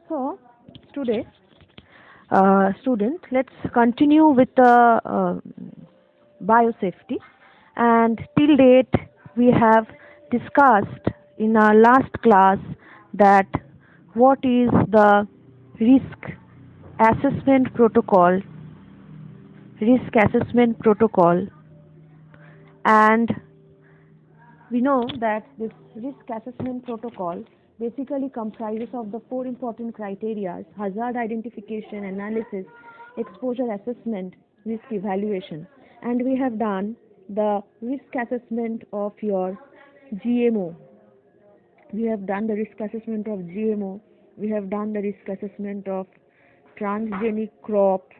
So, today, students, let's continue with the biosafety. And till date, we have discussed in our last class that what is the risk assessment protocol, risk assessment protocol, and we know that this risk assessment protocol basically comprises of the four important criteria: hazard identification, analysis, exposure assessment, risk evaluation. And we have done the risk assessment of your GMO. We have done the risk assessment of GMO. We have done the risk assessment of transgenic crop.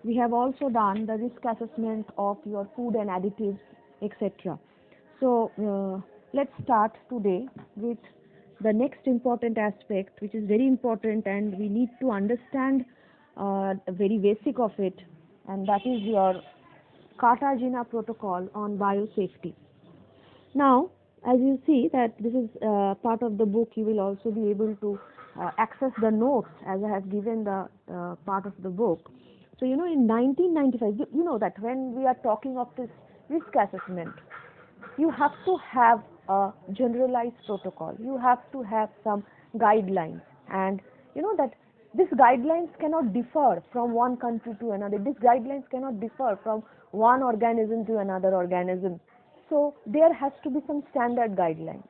We have also done the risk assessment of your food and additives, etc. So let's start today with the next important aspect, which is very important, and we need to understand the very basic of it, and that is your Cartagena Protocol on biosafety. Now, as you see that this is part of the book, you will also be able to access the notes as I have given the part of the book. So, in 1995, you know that when we are talking of this risk assessment, you have to have a generalized protocol. You have to have some guidelines, and you know that these guidelines cannot differ from one country to another. These guidelines cannot differ from one organism to another organism. So there has to be some standard guidelines.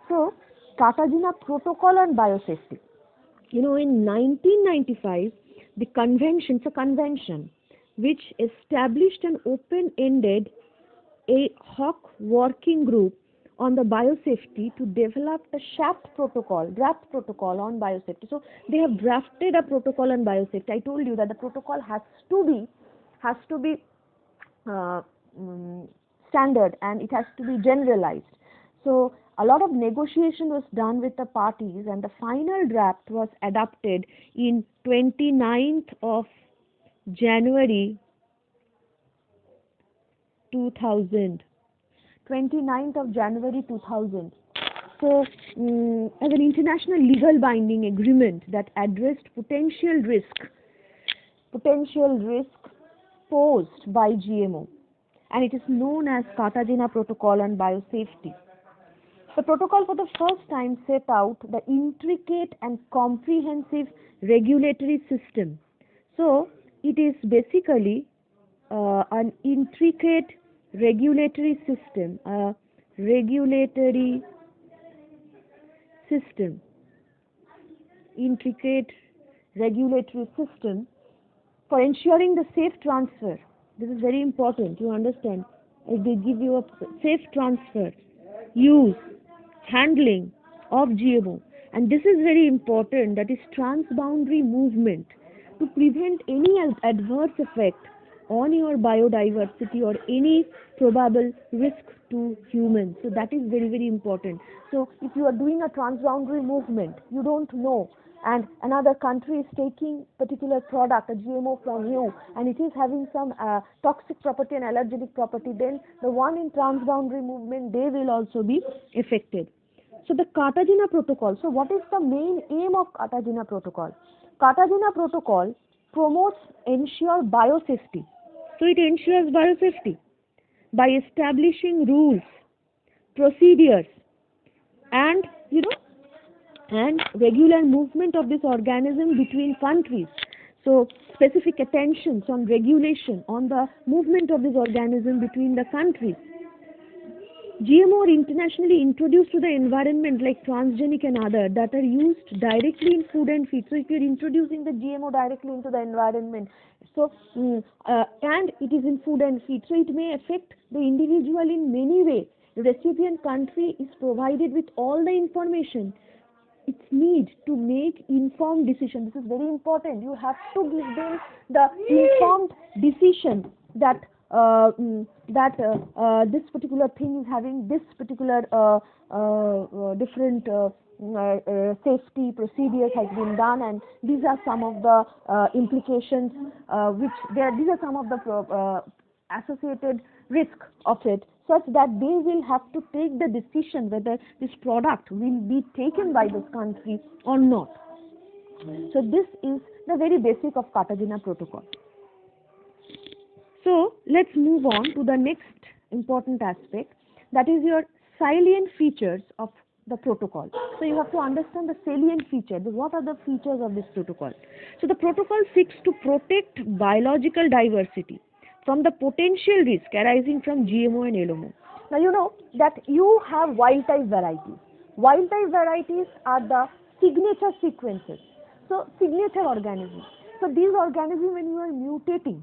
So Cartagena Protocol on Biosafety. In 1995, the convention, it's a convention which established an open-ended ad hoc working group on the biosafety to develop a draft protocol on biosafety. So they have drafted a protocol on biosafety. I told you that the protocol has to be standard, and it has to be generalized. So a lot of negotiation was done with the parties, and the final draft was adopted in 29th of January 2000. 29th of January 2000. So, as an international legal binding agreement that addressed potential risk posed by GMO, and it is known as Cartagena Protocol on Biosafety. The protocol for the first time set out the intricate and comprehensive regulatory system. So, it is basically an intricate regulatory system, intricate regulatory system for ensuring the safe transfer. This is very important, you understand. They give you a safe transfer, use, handling of GMO, and this is very important, that is transboundary movement, to prevent any adverse effect on your biodiversity or any probable risk to humans. So that is very, very important. So if you are doing a transboundary movement, you don't know, and another country is taking particular product, a GMO from you, and it is having some toxic property and allergenic property, then the one in transboundary movement, they will also be affected. So the Cartagena Protocol. So what is the main aim of Cartagena Protocol? Cartagena Protocol ensure biosafety. So it ensures biosafety by establishing rules, procedures, and regular movement of this organism between countries. So specific attentions on regulation, on the movement of this organism between the countries. GMO are internationally introduced to the environment like transgenic and other that are used directly in food and feed. So if you are introducing the GMO directly into the environment, so and it is in food and feed, so it may affect the individual in many ways. The recipient country is provided with all the information its need to make informed decision. This is very important. You have to give them the informed decision that this particular thing is having this particular different safety procedures has been done, and these are some of the implications these are some of the associated risk of it. such that they will have to take the decision whether this product will be taken by this country or not. So this is the very basic of Cartagena Protocol. So let's move on to the next important aspect, that is your salient features of the protocol. So you have to understand the salient features. What are the features of this protocol? So the protocol seeks to protect biological diversity from the potential risk arising from GMO and LMO. Now you know that you have wild type varieties. Wild type varieties are the signature sequences. So signature organisms. So these organisms, when you are mutating,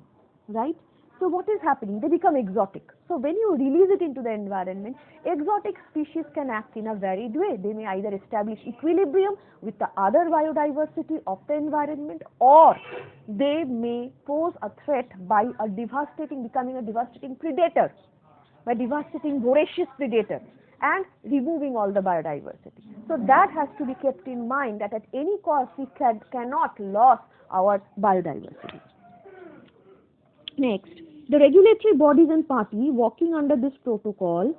right? So what is happening? They become exotic. So when you release it into the environment, exotic species can act in a varied way. They may either establish equilibrium with the other biodiversity of the environment, or they may pose a threat by becoming a devastating predator, by devastating voracious predator and removing all the biodiversity. So that has to be kept in mind, that at any cost we cannot lose our biodiversity. Next, the regulatory bodies and parties working under this protocol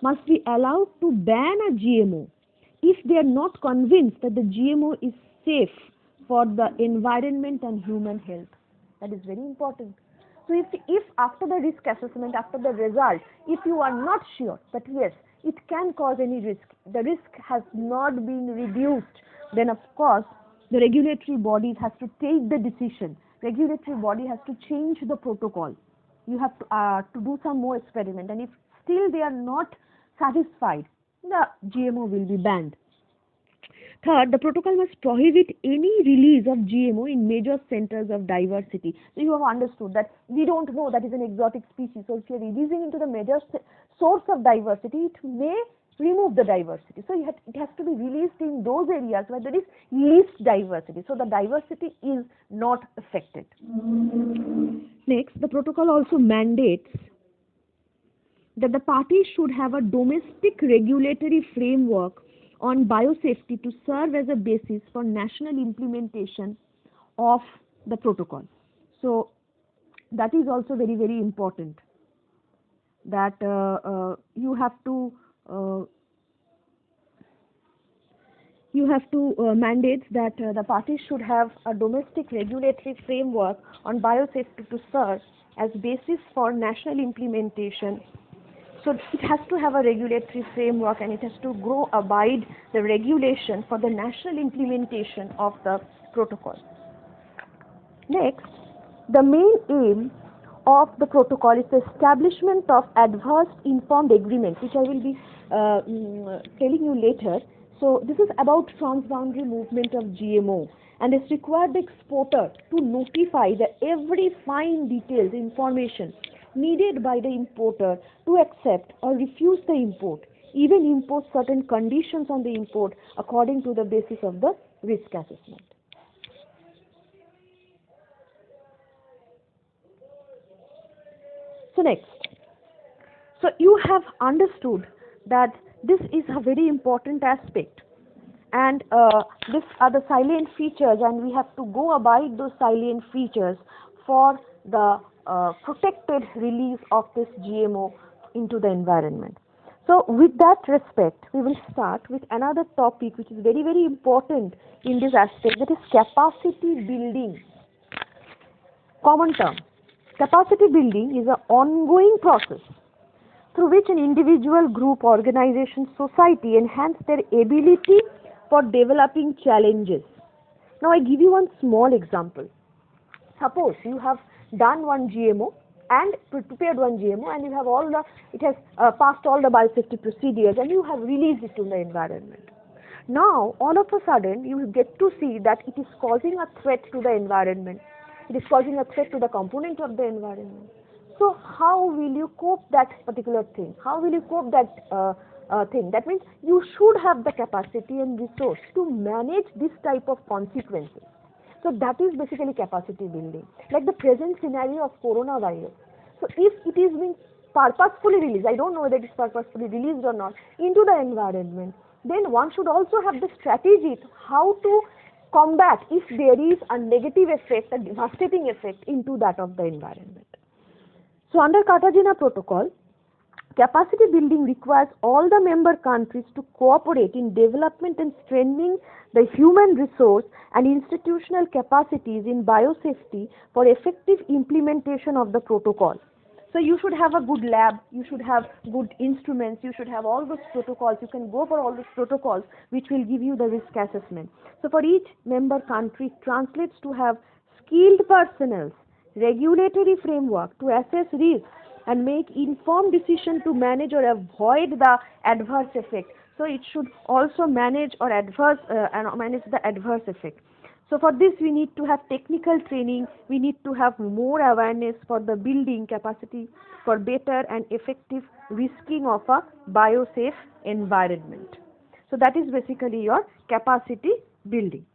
must be allowed to ban a GMO if they are not convinced that the GMO is safe for the environment and human health. That is very important. So if after the risk assessment, after the result, if you are not sure that yes, it can cause any risk, the risk has not been reduced, then of course the regulatory bodies has to take the decision. Regulatory body has to change the protocol. You have to do some more experiment, and if still they are not satisfied, the GMO will be banned. Third, the protocol must prohibit any release of GMO in major centers of diversity. So you have understood that we don't know that is an exotic species. So if you are releasing into the major source of diversity, it may remove the diversity. So it has to be released in those areas where there is least diversity. So the diversity is not affected. Next, the protocol also mandates that the parties should have a domestic regulatory framework on biosafety to serve as a basis for national implementation of the protocol. So that is also very, very important, that you have to mandate that the parties should have a domestic regulatory framework on biosafety to serve as basis for national implementation. So it has to have a regulatory framework, and it has to abide the regulation for the national implementation of the protocol. Next, the main aim of the protocol is the establishment of adverse informed agreement, which I will be telling you later. So this is about transboundary movement of GMO, and it's required the exporter to notify every fine details information needed by the importer to accept or refuse the import, even impose certain conditions on the import according to the basis of the risk assessment. So next, so you have understood that this is a very important aspect, and these are the salient features, and we have to go abide those salient features for the protected release of this GMO into the environment. So with that respect, we will start with another topic which is very, very important in this aspect, that is capacity building. Common term. Capacity building is an ongoing process through which an individual, group, organization, society enhance their ability for developing challenges. Now I give you one small example. Suppose you have done one GMO and prepared one GMO, and you have it has passed all the biosafety procedures, and you have released it to the environment. Now all of a sudden you get to see that it is causing a threat to the environment. It is causing a threat to the component of the environment. So how will you cope that particular thing? How will you cope that thing? That means you should have the capacity and resource to manage this type of consequences. So that is basically capacity building, like the present scenario of coronavirus. So if it is being purposefully released, I don't know whether it is purposefully released or not, into the environment, then one should also have the strategy to how to combat if there is a negative effect, a devastating effect into that of the environment. So under Cartagena Protocol, capacity building requires all the member countries to cooperate in development and strengthening the human resource and institutional capacities in biosafety for effective implementation of the protocol. So you should have a good lab, you should have good instruments, you should have all those protocols, you can go for all those protocols which will give you the risk assessment. So for each member country, it translates to have skilled personnel, regulatory framework to assess risk and make informed decision to manage or avoid the adverse effect. So it should also manage or manage the adverse effect. So for this we need to have technical training, we need to have more awareness for the building capacity for better and effective risking of a biosafe environment. So that is basically your capacity building.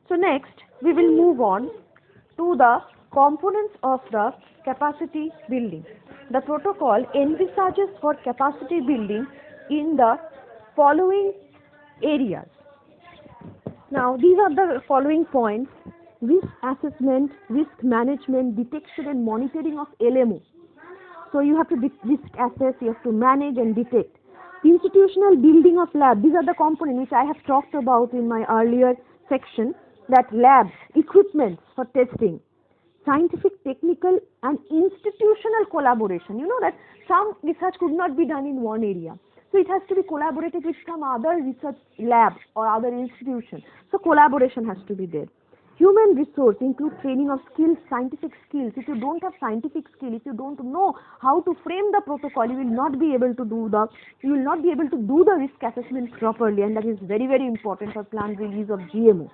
So next we will move on to the components of the capacity building. The protocol envisages for capacity building in the following areas. Now these are the following points: risk assessment, risk management, detection and monitoring of LMO. So you have to risk assess, you have to manage and detect. Institutional building of lab, these are the components which I have talked about in my earlier section, that labs, equipment for testing, scientific, technical and institutional collaboration. You know that some research could not be done in one area. So it has to be collaborated with some other research lab or other institution. So collaboration has to be there. Human resource include training of skills, scientific skills. If you don't have scientific skill, if you don't know how to frame the protocol, you will not be able to do the risk assessment properly, and that is very, very important for planned release of GMO.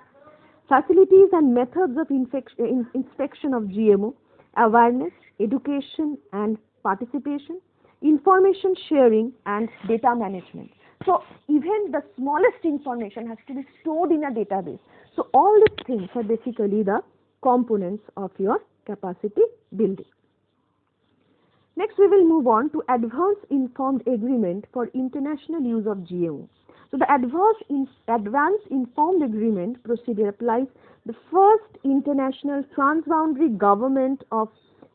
Facilities and methods of inspection of GMO, awareness, education and participation, information sharing and data management. So even the smallest information has to be stored in a database. So all these things are basically the components of your capacity building. Next we will move on to Advance Informed Agreement for international use of GMO. So the Advance Informed Agreement procedure applies the first international transboundary government of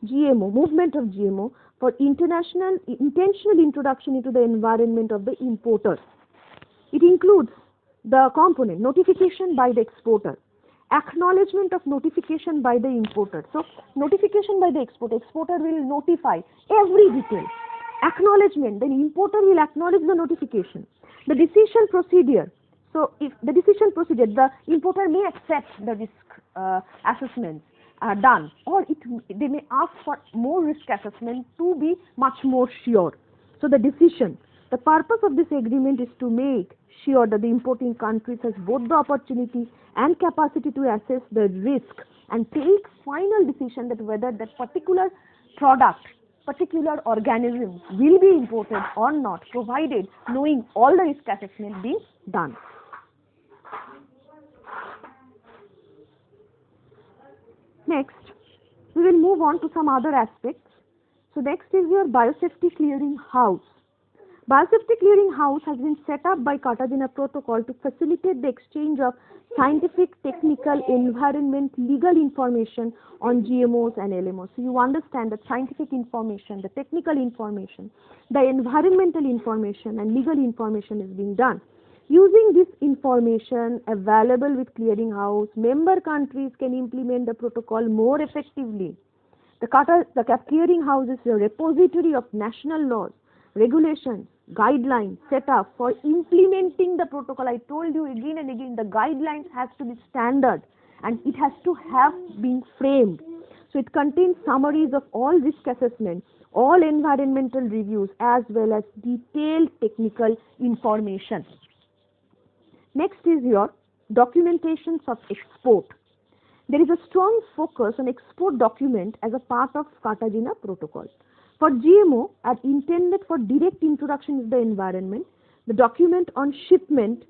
GMO, movement of GMO for intentional introduction into the environment of the importer. It includes the component notification by the exporter, acknowledgement of notification by the importer. So notification by the exporter will notify every detail. Acknowledgement, then importer will acknowledge the notification. The decision procedure. So if the decision procedure, the importer may accept the risk assessments done, or they may ask for more risk assessment to be much more sure. So the decision, the purpose of this agreement is to make sure that the importing countries has both the opportunity and capacity to assess the risk and take final decision that whether that particular product, particular organism will be imported or not, provided knowing all the risk assessment being done. Next, we will move on to some other aspects. So next is your Biosafety Clearing House. Biosafety Clearing House has been set up by Cartagena Protocol to facilitate the exchange of scientific, technical, environment, legal information on GMOs and LMOs. So you understand that scientific information, the technical information, the environmental information and legal information is being done. Using this information available with Clearing House, member countries can implement the protocol more effectively. The Clearing House is a repository of national laws, regulations, guidelines set up for implementing the protocol. I told you again and again, the guidelines has to be standard and it has to have been framed. So it contains summaries of all risk assessments, all environmental reviews as well as detailed technical information. Next is your documentations of export. There is a strong focus on export document as a part of Cartagena Protocol. For GMO are intended for direct introduction into the environment. The document on shipment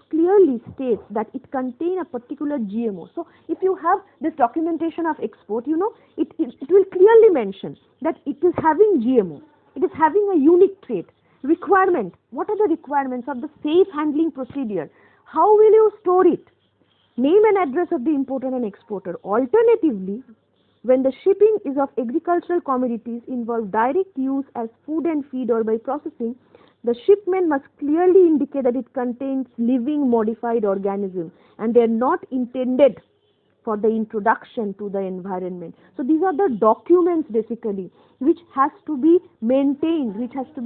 clearly states that it contains a particular GMO. So if you have this documentation of export, you know, it will clearly mention that it is having GMO. It is having a unique trait. Requirement. What are the requirements of the safe handling procedure? How will you store it? Name and address of the importer and exporter. Alternatively, when the shipping is of agricultural commodities involve direct use as food and feed or by processing, the shipment must clearly indicate that it contains living modified organism and they are not intended for the introduction to the environment. So these are the documents basically which has to be maintained, and it has to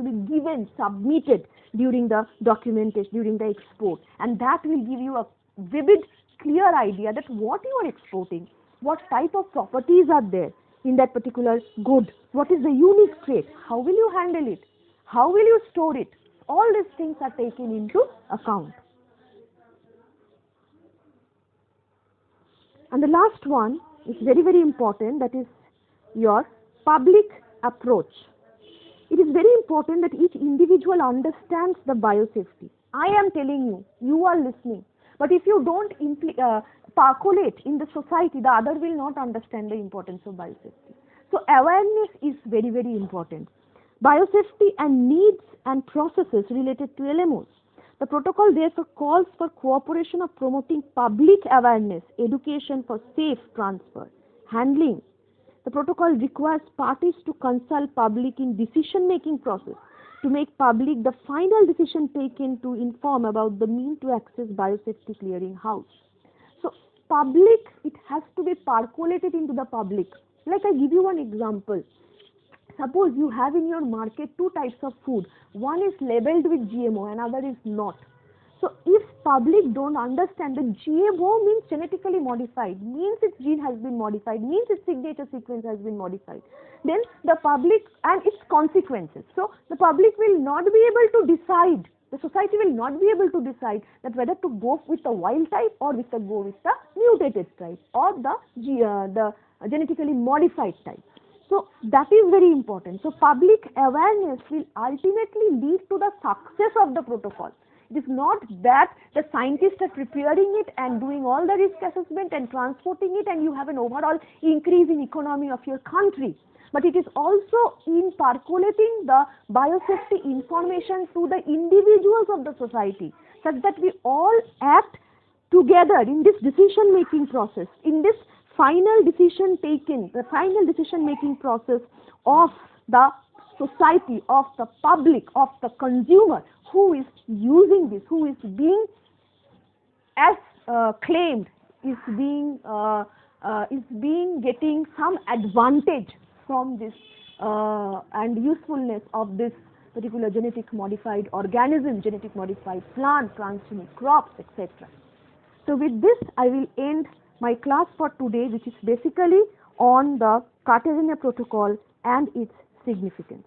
be given, submitted during the documentation, during the export, and that will give you a vivid, clear idea that what you are exporting, what type of properties are there in that particular good, what is the unique trait, how will you handle it, how will you store it. All these things are taken into account. And the last one is very, very important, that is your public approach. It is very important that each individual understands the biosafety. I am telling you, you are listening, but if you don't percolate in the society, the other will not understand the importance of biosafety. So awareness is very, very important. Biosafety and needs and processes related to LMOs. The protocol therefore calls for cooperation of promoting public awareness, education for safe transfer, handling. The protocol requires parties to consult public in decision-making process to make public the final decision taken to inform about the mean to access biosafety clearing house. So public, it has to be percolated into the public. Like I give you one example. Suppose you have in your market two types of food. One is labeled with GMO, another is not. So if public don't understand that GMO means genetically modified, means its gene has been modified, means its signature sequence has been modified, then the public and its consequences. So the public will not be able to decide, the society will not be able to decide that whether to go with the wild type or go with the mutated type or the genetically modified type. So that is very important. So public awareness will ultimately lead to the success of the protocol. It is not that the scientists are preparing it and doing all the risk assessment and transporting it and you have an overall increase in economy of your country. But it is also in percolating the biosafety information to the individuals of the society such that we all act together in this decision making process, in this final decision taken, the final decision making process of the society, of the public, of the consumer who is using this, who is being as claimed is getting some advantage from this and usefulness of this particular genetic modified organism, genetic modified plant, transgenic crops, etc. So with this I will end my class for today, which is basically on the Cartagena Protocol and its significance.